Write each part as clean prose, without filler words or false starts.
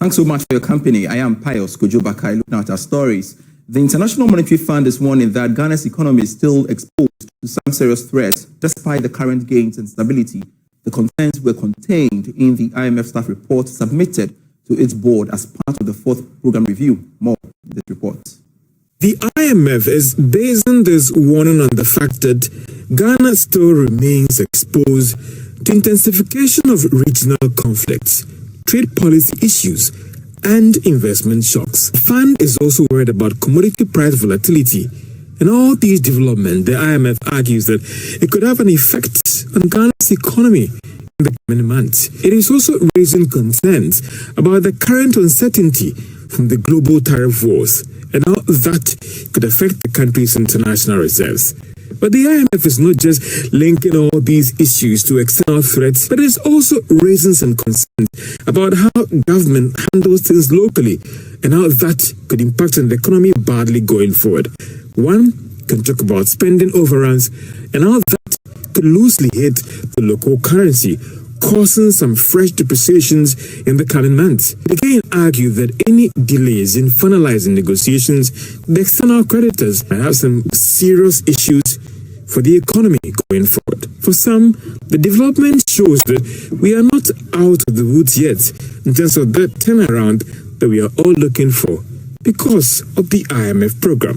Thanks so much for your company. I am Pius Kojobakai, looking at our stories. The International Monetary Fund is warning that Ghana's economy is still exposed to some serious threats, despite the current gains and stability. The contents were contained in the IMF staff report submitted to its board as part of the fourth program review. More in this report. The IMF is basing this warning on the fact that Ghana still remains exposed to intensification of regional conflicts, trade policy issues, and investment shocks. The fund is also worried about commodity price volatility. And all these developments, the IMF argues that it could have an effect on Ghana's economy in the coming months. It is also raising concerns about the current uncertainty from the global tariff wars and how that could affect the country's international reserves. But the IMF is not just linking all these issues to external threats, but it is also raising some concerns about how government handles things locally and how that could impact on the economy badly going forward. One can talk about spending overruns and how that could loosely hit the local currency, causing some fresh depreciations in the coming months. They again argue that any delays in finalizing negotiations, the external creditors might have some serious issues for the economy going forward. For some, the development shows that we are not out of the woods yet in terms of that turnaround that we are all looking for because of the IMF program.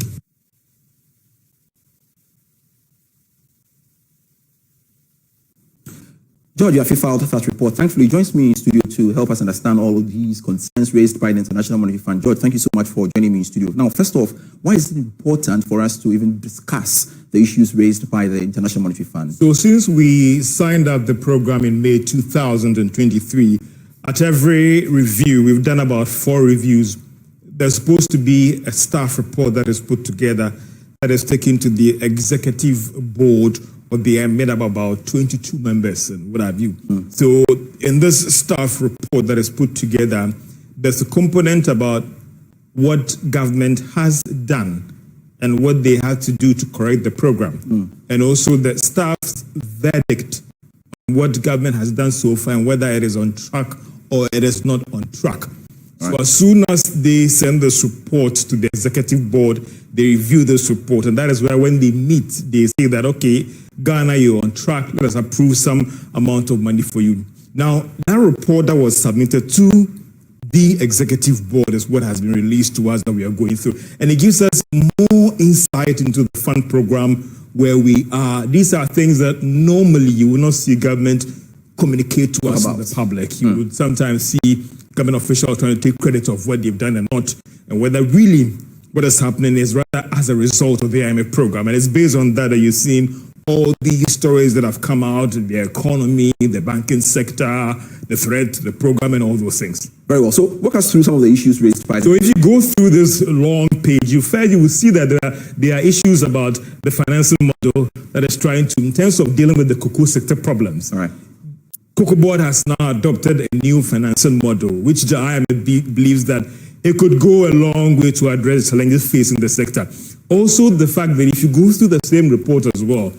George Yafi filed that report. Thankfully, he joins me in studio to help us understand all of these concerns raised by the International Monetary Fund. George, thank you so much for joining me in studio. Now, first off, why is it important for us to even discuss the issues raised by the International Monetary Fund? So since we signed up the program in May 2023, at every review, we've done about 4 reviews. There's supposed to be a staff report that is put together that is taken to the executive board of the IMF, made up about 22 members and what have you. So in this staff report that is put together, there's a component about what government has done and what they had to do to correct the program. And also the staff's verdict on what government has done so far and whether it is on track or it is not on track. So as soon as they send this report to the executive board, they review this report. And that is why when they meet, they say that, okay, Ghana, you're on track. Let us approve some amount of money for you. Now, that report that was submitted to the executive board is what has been released to us that we are going through. And it gives us more insight into the fund program where we are. These are things that normally you will not see government communicate to us in the public. You would sometimes see government officials trying to take credit of what they've done and not, and whether really what is happening is rather as a result of the IMF program. And it's based on that you're seeing all these stories that have come out, the economy, the banking sector, the threat, the program, and all those things. Very well. So walk us through some of the issues raised by. So if you go through this long page, you will see that there are issues about the financing model that is trying to, in terms of dealing with the cocoa sector problems. All right. Cocoa Board has now adopted a new financing model, which the IMF believes that it could go a long way to address challenges facing the sector. Also, the fact that if you go through the same report as well,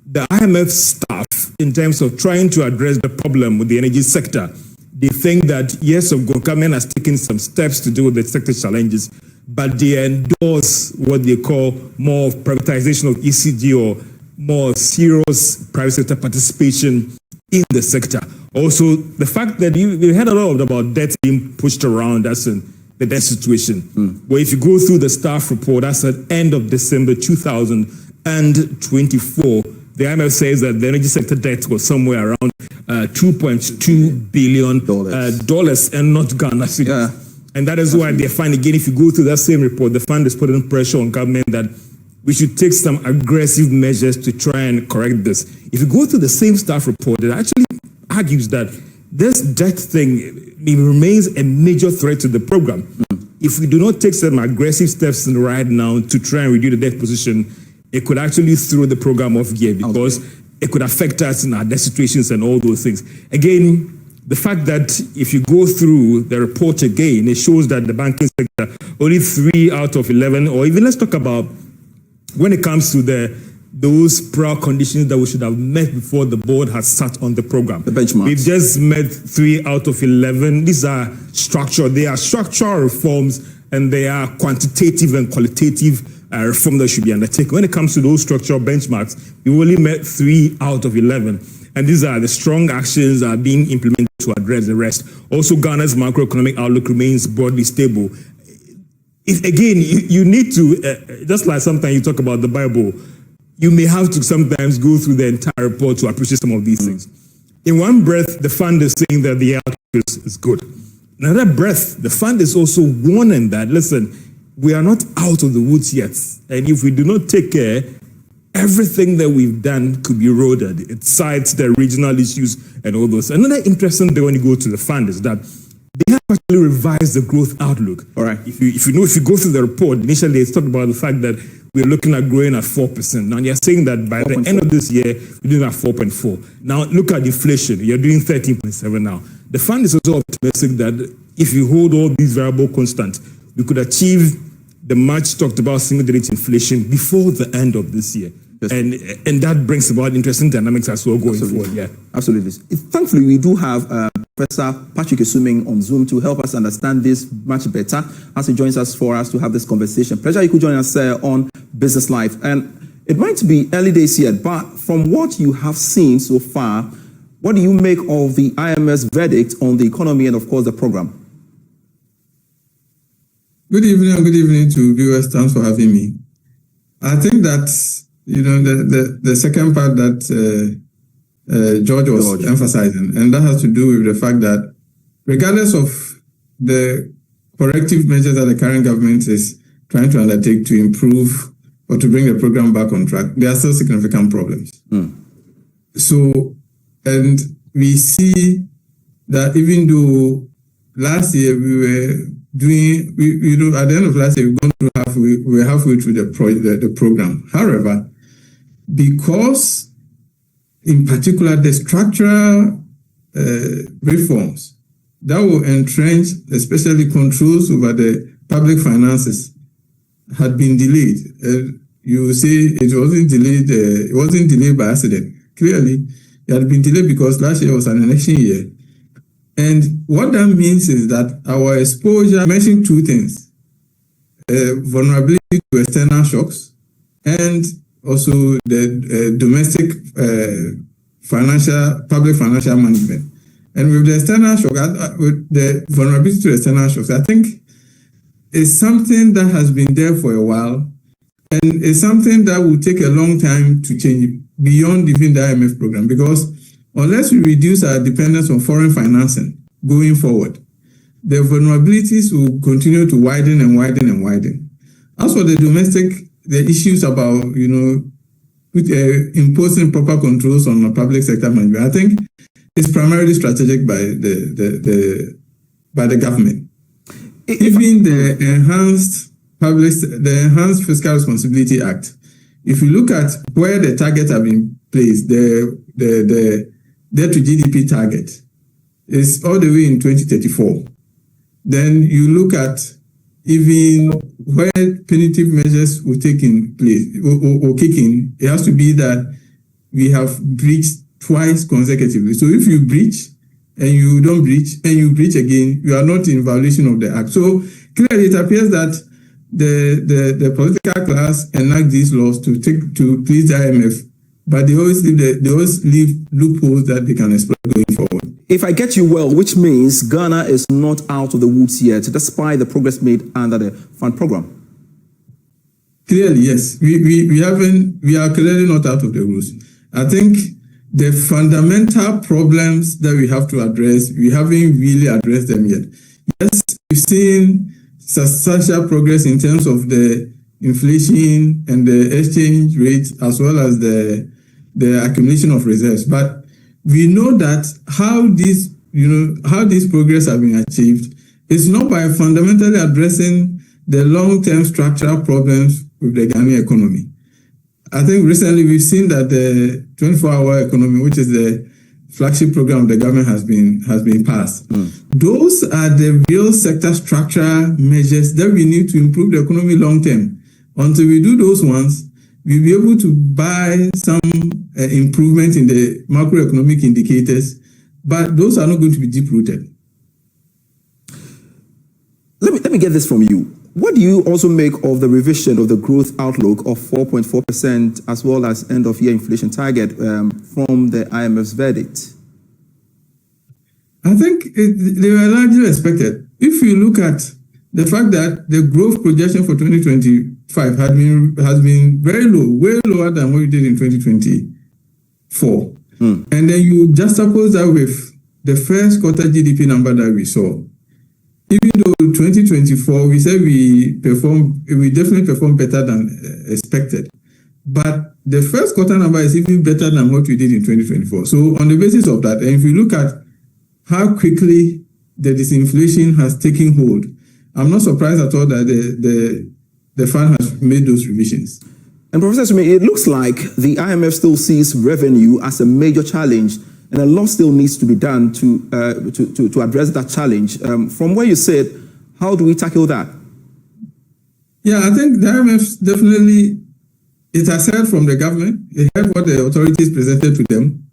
the IMF staff, in terms of trying to address the problem with the energy sector, they think that, yes, government has taken some steps to deal with the sector challenges, but they endorse what they call more of privatization of ECG or more serious private sector participation in the sector. Also, the fact that you heard a lot about debt being pushed around, that's in the debt situation. Where if you go through the staff report, that's at end of December 2024, the IMF says that the energy sector debt was somewhere around $2.2 billion and not Ghana. And that is why they find, again, if you go through that same report, the fund is putting pressure on government that we should take some aggressive measures to try and correct this. If you go to the same staff report, it actually argues that this debt thing remains a major threat to the program. If we do not take some aggressive steps right now to try and reduce the debt position, it could actually throw the program off gear because it could affect us in our debt situations and all those things. Again, the fact that if you go through the report again, it shows that the banking sector, only 3 out of 11, or even let's talk about when it comes to the those prior conditions that we should have met before the board has sat on the program. The benchmarks. We've just met 3 out of 11. These are they are structural reforms, and they are quantitative and qualitative reform that should be undertaken. When it comes to those structural benchmarks, we only met 3 out of 11. And these are the strong actions that are being implemented to address the rest. Also, Ghana's macroeconomic outlook remains broadly stable. You need to, just like sometimes you talk about the Bible, you may have to sometimes go through the entire report to appreciate some of these things. In one breath, the fund is saying that the outlook is good. In another breath, the fund is also warning that, listen, we are not out of the woods yet. And if we do not take care, everything that we've done could be eroded. It cites the regional issues and all those. Another interesting thing when you go to the fund is that they have actually revised the growth outlook. All right. If you go through the report, initially it's talked about the fact that we're looking at growing at 4%. Now they're saying that by the end of this year, we're doing at 4.4. Now look at inflation. You're doing 13.7 now. The fund is also optimistic that if you hold all these variables constant, we could achieve the much talked about single-digit inflation before the end of this year. Yes. And that brings about interesting dynamics as well going forward. Yeah, absolutely. Thankfully, we do have Professor Patrick Esuming on Zoom to help us understand this much better as he joins us for us to have this conversation. Pleasure you could join us on Business Life. And it might be early days yet, but from what you have seen so far, what do you make of the IMF's verdict on the economy and, of course, the program? Good evening and good evening to viewers. Thanks for having me. I think that, the second part that George was emphasizing, and that has to do with the fact that regardless of the corrective measures that the current government is trying to undertake to improve or to bring the program back on track, there are still significant problems. So, and we see that even though last year we were doing, at the end of last year, we were halfway through the program. However, because in particular the structural reforms that will entrench, especially controls over the public finances, had been delayed. You will say it wasn't delayed. It wasn't delayed by accident. Clearly, it had been delayed because last year was an election year. And what that means is that our exposure, I mentioned two things, vulnerability to external shocks and also the domestic public financial management. And with the external shock, with the vulnerability to external shocks, I think it's something that has been there for a while, and it's something that will take a long time to change beyond even the IMF program, because unless we reduce our dependence on foreign financing going forward, the vulnerabilities will continue to widen and widen and widen. As for the domestic, the issues about, imposing proper controls on the public sector management, I think it's primarily strategic by the government. Even the Enhanced Fiscal Responsibility Act, if you look at where the targets have been placed, the debt to GDP target is all the way in 2034. Then you look at even where punitive measures will take in place or kick in, it has to be that we have breached twice consecutively. So if you breach and you don't breach and you breach again, you are not in violation of the act. So clearly it appears that the political class enact these laws to please the IMF, but they always leave loopholes that they can exploit going forward. If I get you well, which means Ghana is not out of the woods yet, despite the progress made under the fund program. Clearly, yes. We are clearly not out of the woods. I think the fundamental problems that we have to address, we haven't really addressed them yet. Yes, we've seen substantial progress in terms of the inflation and the exchange rate, as well as the accumulation of reserves. But we know that how this progress has been achieved is not by fundamentally addressing the long-term structural problems with the Ghanaian economy. I think recently we've seen that the 24-hour economy, which is the flagship program of the government, has been passed. Those are the real sector structural measures that we need to improve the economy long term. Until we do those ones, we'll be able to buy some improvement in the macroeconomic indicators, but those are not going to be deep-rooted. Let me get this from you. What do you also make of the revision of the growth outlook of 4.4% as well as end-of-year inflation target from the IMF's verdict? I think they were largely expected. If you look at the fact that the growth projection for 2025 has been very low, way lower than what we did in 2024. And then you juxtapose that with the first quarter GDP number that we saw. Even though 2024, we said we definitely performed better than expected. But the first quarter number is even better than what we did in 2024. So on the basis of that, and if you look at how quickly the disinflation has taken hold, I'm not surprised at all that the fund has made those revisions. And Professor Sumi, it looks like the IMF still sees revenue as a major challenge, and a lot still needs to be done to address that challenge. From where you sit, how do we tackle that? Yeah, I think the IMF definitely, it has heard from the government, it heard what the authorities presented to them.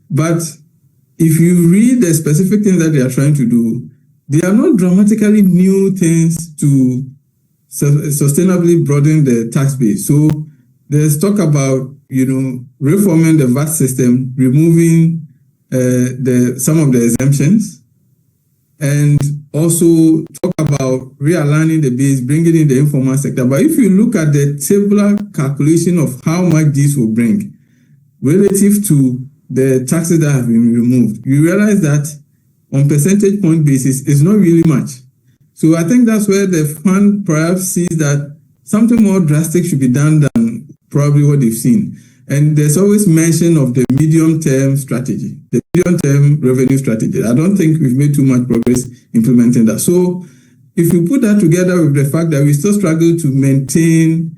But if you read the specific things that they are trying to do, they are not dramatically new things to sustainably broaden the tax base. So there's talk about, reforming the VAT system, removing some of the exemptions, and also talk about realigning the base, bringing in the informal sector. But if you look at the tabular calculation of how much this will bring relative to the taxes that have been removed, you realize that on percentage point basis, it's not really much. So I think that's where the fund perhaps sees that something more drastic should be done than probably what they've seen. And there's always mention of the medium-term strategy, the medium-term revenue strategy. I don't think we've made too much progress implementing that. So if you put that together with the fact that we still struggle to maintain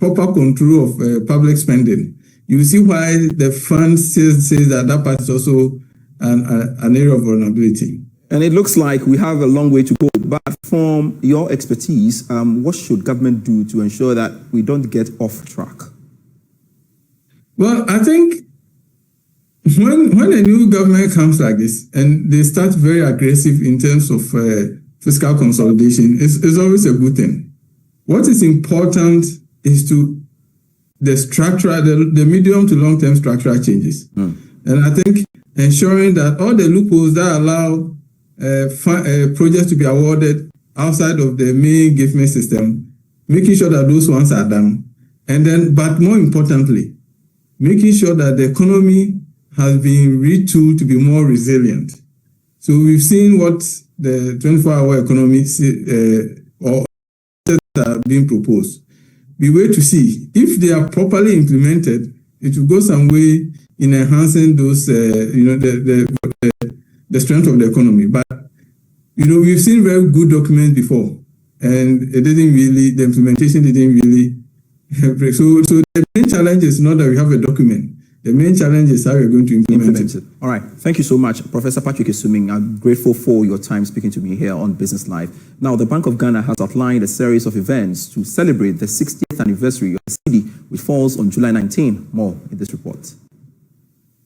proper control of public spending, you see why the fund says that part is also an area of vulnerability. And it looks like we have a long way to go. But from your expertise, what should government do to ensure that we don't get off track? Well, I think when a new government comes like this and they start very aggressive in terms of fiscal consolidation, it's always a good thing. What is important is the medium to long-term structural changes. And I think ensuring that all the loopholes that allow projects to be awarded outside of the main gift system, making sure that those ones are done. And then, but more importantly, making sure that the economy has been retooled to be more resilient. So we've seen what the 24-hour economy or that are being proposed. We wait to see if they are properly implemented. It will go some way in enhancing those, the strength of the economy. But we've seen very good documents before, and the implementation didn't really break. So the main challenge is not that we have a document. The main challenge is how we're going to implement it. All right. Thank you so much, Professor Patrick Esuming. I'm grateful for your time speaking to me here on Business Live. Now, the Bank of Ghana has outlined a series of events to celebrate the 60th anniversary of the cedi, which falls on July 19. More in this report.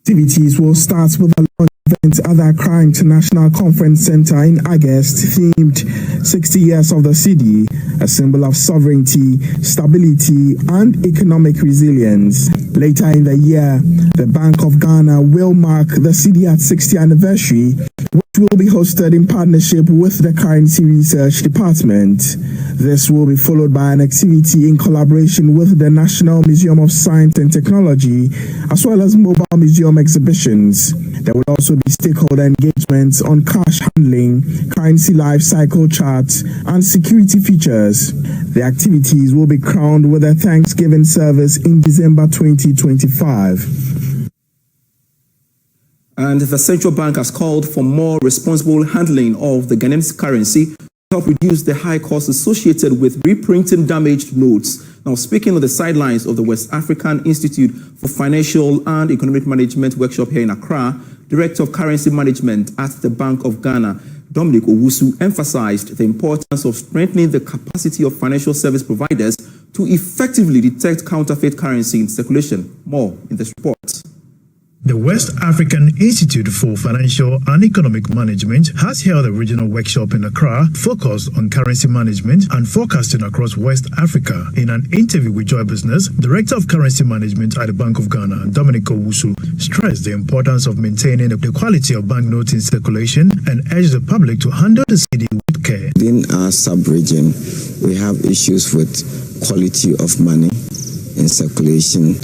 Activities will start with a launch event at the Accra International Conference Center in August, themed 60 Years of the Cedi, a symbol of sovereignty, stability, and economic resilience. Later in the year, the Bank of Ghana will mark the cedi at 60th anniversary, which will be hosted in partnership with the Currency Research Department. This will be followed by an activity in collaboration with the National Museum of Science and Technology, as well as mobile museum exhibitions. There will also be stakeholder engagements on cash handling, currency life cycle charts, and security features. The activities will be crowned with a Thanksgiving service in December 2025. And the central bank has called for more responsible handling of the Ghanaian currency to help reduce the high costs associated with reprinting damaged notes. Now, speaking on the sidelines of the West African Institute for Financial and Economic Management workshop here in Accra, Director of Currency Management at the Bank of Ghana, Dominic Owusu, emphasized the importance of strengthening the capacity of financial service providers to effectively detect counterfeit currency in circulation. More in this report. The West African Institute for Financial and Economic Management has held a regional workshop in Accra focused on currency management and forecasting across West Africa. In an interview with Joy Business, Director of Currency Management at the Bank of Ghana, Dominic Owusu, stressed the importance of maintaining the quality of banknotes in circulation and urged the public to handle the cedi with care. In our sub-region, we have issues with quality of money in circulation.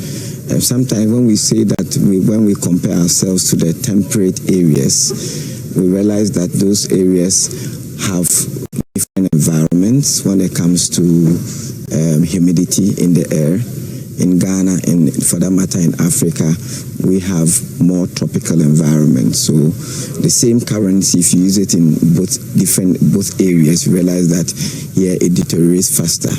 Sometimes when we say that when we compare ourselves to the temperate areas, we realize that those areas have different environments when it comes to humidity in the air. In Ghana and for that matter in Africa, we have more tropical environments. So the same currency, if you use it in both areas, you realize that here it deteriorates faster.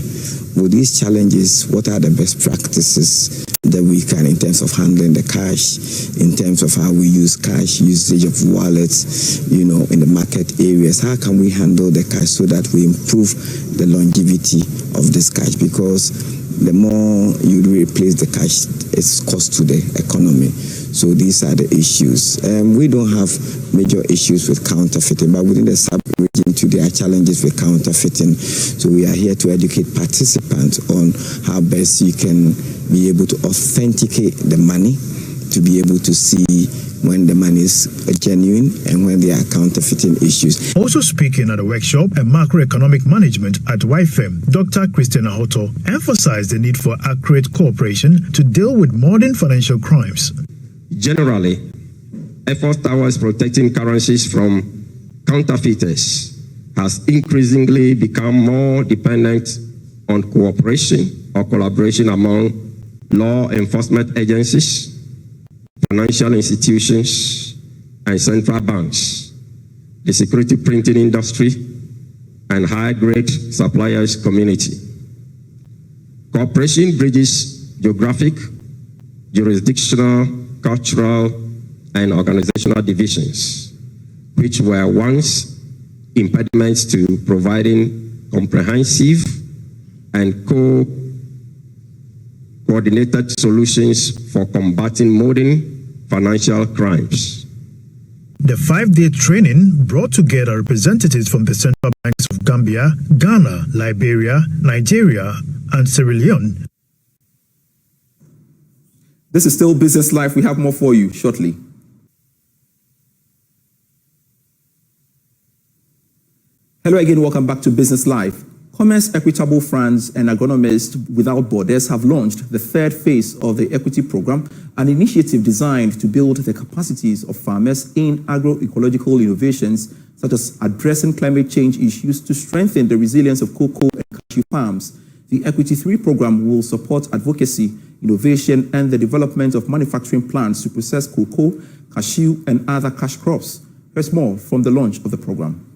With these challenges, what are the best practices that we can in terms of handling the cash, in terms of how we use cash, usage of wallets, in the market areas? How can we handle the cash so that we improve the longevity of this cash? Because the more you replace the cash, it's cost to the economy. So these are the issues. We don't have major issues with counterfeiting, but within the sub-region too, there are challenges with counterfeiting. So we are here to educate participants on how best you can be able to authenticate the money, to be able to see when the money is genuine and when there are counterfeiting issues. Also speaking at the workshop, a macroeconomic management at YFM, Dr. Christian Ahoto emphasized the need for accurate cooperation to deal with modern financial crimes. Generally, efforts towards protecting currencies from counterfeiters has increasingly become more dependent on cooperation or collaboration among law enforcement agencies, financial institutions, and central banks, the security printing industry, and high-grade suppliers community. Cooperation bridges geographic, jurisdictional, cultural, and organizational divisions, which were once impediments to providing comprehensive and coordinated solutions for combating modern financial crimes. The 5-day training brought together representatives from the central banks of Gambia, Ghana, Liberia, Nigeria, and Sierra Leone. This is still Business Life. We have more for you shortly. Hello again, welcome back to Business Life. Commerce Equitable France and Agronomists Without Borders have launched the third phase of the Equity Program, an initiative designed to build the capacities of farmers in agroecological innovations, such as addressing climate change issues to strengthen the resilience of cocoa and cashew farms. The Equity 3 program will support advocacy, innovation, and the development of manufacturing plants to process cocoa, cashew, and other cash crops. Here's more from the launch of the program.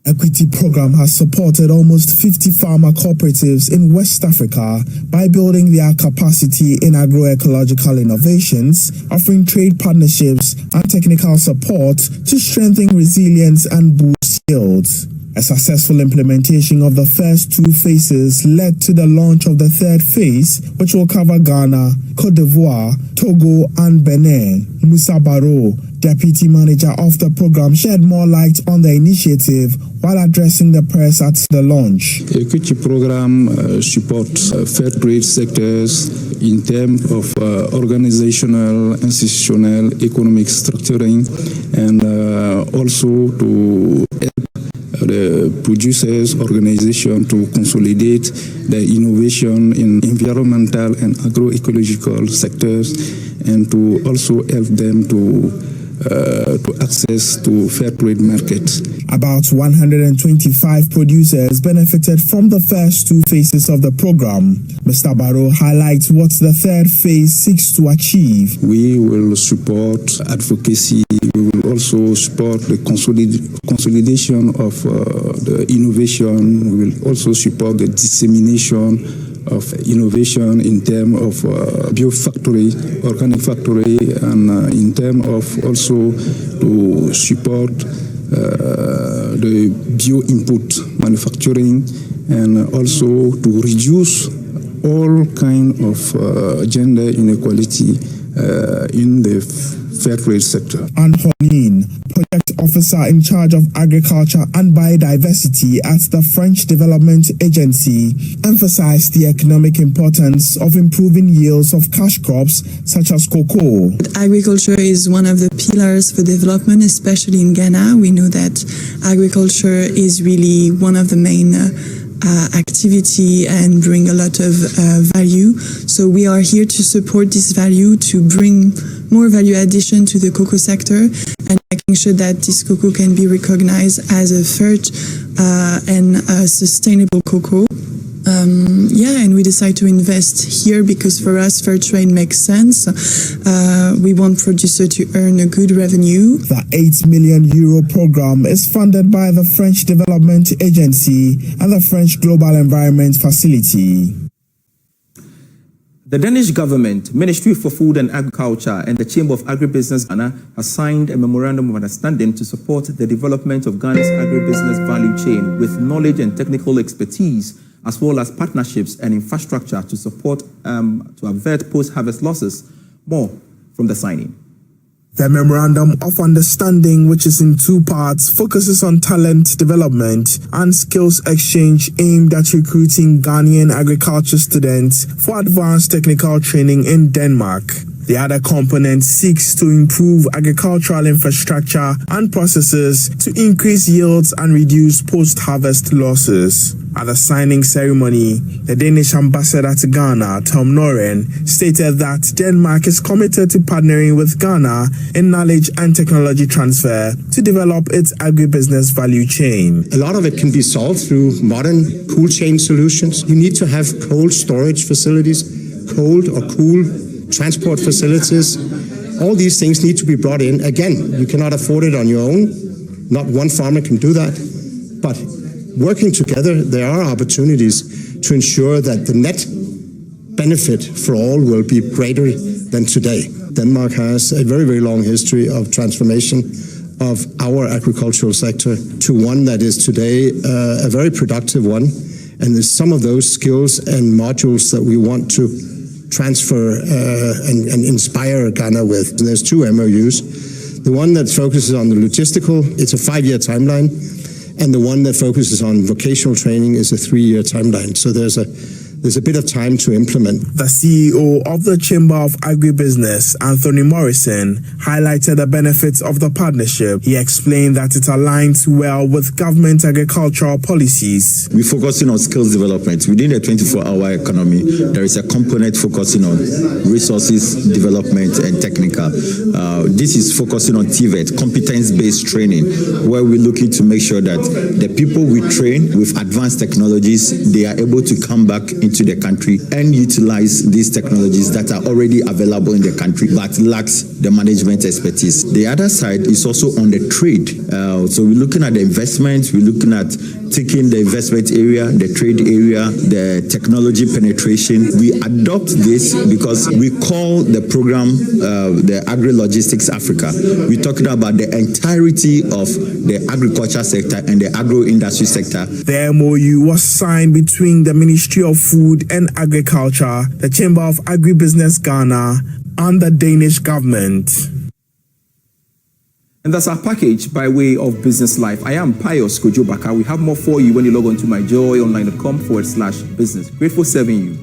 Equity Program has supported almost 50 farmer cooperatives in West Africa by building their capacity in agroecological innovations, offering trade partnerships and technical support to strengthen resilience and boost yields. A successful implementation of the first 2 phases led to the launch of the third phase, which will cover Ghana, Cote d'Ivoire, Togo, and Benin. Musa Barrow, Deputy Manager of the program, shed more light on the initiative while addressing the press at the launch. The Equity Program supports fair trade sectors in terms of organizational, institutional, economic structuring, and also to help the producers' organization to consolidate the innovation in environmental and agroecological sectors, and to also help them to access to fair trade markets. About 125 producers benefited from the first 2 phases of the program. Mr. Barrow highlights what the third phase seeks to achieve. We will support advocacy. We will also support the consolidation of the innovation. We will also support the dissemination of innovation in terms of biofactory, organic factory, and in terms of also to support the bio-input manufacturing, and also to reduce all kind of gender inequality in the fair trade sector. Antonin, project officer in charge of agriculture and biodiversity at the French Development Agency, emphasized the economic importance of improving yields of cash crops such as cocoa. Agriculture is one of the pillars for development, especially in Ghana. We know that agriculture is really one of the main activity and bring a lot of value. So we are here to support this value, to bring more value addition to the cocoa sector and making sure that this cocoa can be recognized as a fair and sustainable cocoa. And we decide to invest here because for us fair trade makes sense. We want producer to earn a good revenue. The €8 million program is funded by the French Development Agency and the French Global Environment Facility. The Danish government, Ministry for Food and Agriculture, and the Chamber of Agribusiness Ghana have signed a memorandum of understanding to support the development of Ghana's agribusiness value chain with knowledge and technical expertise, as well as partnerships and infrastructure to support to avert post-harvest losses. More from the signing. The Memorandum of Understanding, which is in two parts, focuses on talent development and skills exchange aimed at recruiting Ghanaian agriculture students for advanced technical training in Denmark. The other component seeks to improve agricultural infrastructure and processes to increase yields and reduce post-harvest losses. At the signing ceremony, the Danish ambassador to Ghana, Tom Noren, stated that Denmark is committed to partnering with Ghana in knowledge and technology transfer to develop its agribusiness value chain. A lot of it can be solved through modern cool chain solutions. You need to have cold storage facilities, cold or cool transport facilities. All these things need to be brought in. Again, you cannot afford it on your own. Not one farmer can do that. But working together, there are opportunities to ensure that the net benefit for all will be greater than today. Denmark has a very, very long history of transformation of our agricultural sector to one that is today a very productive one. And there's some of those skills and modules that we want to transfer and inspire Ghana with. And there's two MOUs. The one that focuses on the logistical, it's a 5-year timeline. And the one that focuses on vocational training is a 3-year timeline. So there's a bit of time to implement. The CEO of the Chamber of Agribusiness, Anthony Morrison, highlighted the benefits of the partnership. He explained that it aligns well with government agricultural policies. We're focusing on skills development. Within the 24-hour economy, there is a component focusing on resources development and technical. This is focusing on TVET, competence-based training, where we're looking to make sure that the people we train with advanced technologies, they are able to come back into the country and utilize these technologies that are already available in the country but lacks the management expertise. The other side is also on the trade. So we're looking at the investment, we're looking at taking the investment area, the trade area, the technology penetration. We adopt this because we call the program the Agri-Logistics Africa. We're talking about the entirety of the agriculture sector and the agro-industry sector. The MOU was signed between the Ministry of Food and Agriculture, the Chamber of Agribusiness Ghana, and the Danish government. And that's our package by way of Business Life. I am Pius Kojobaka. We have more for you when you log on to myjoyonline.com/business. Grateful serving you.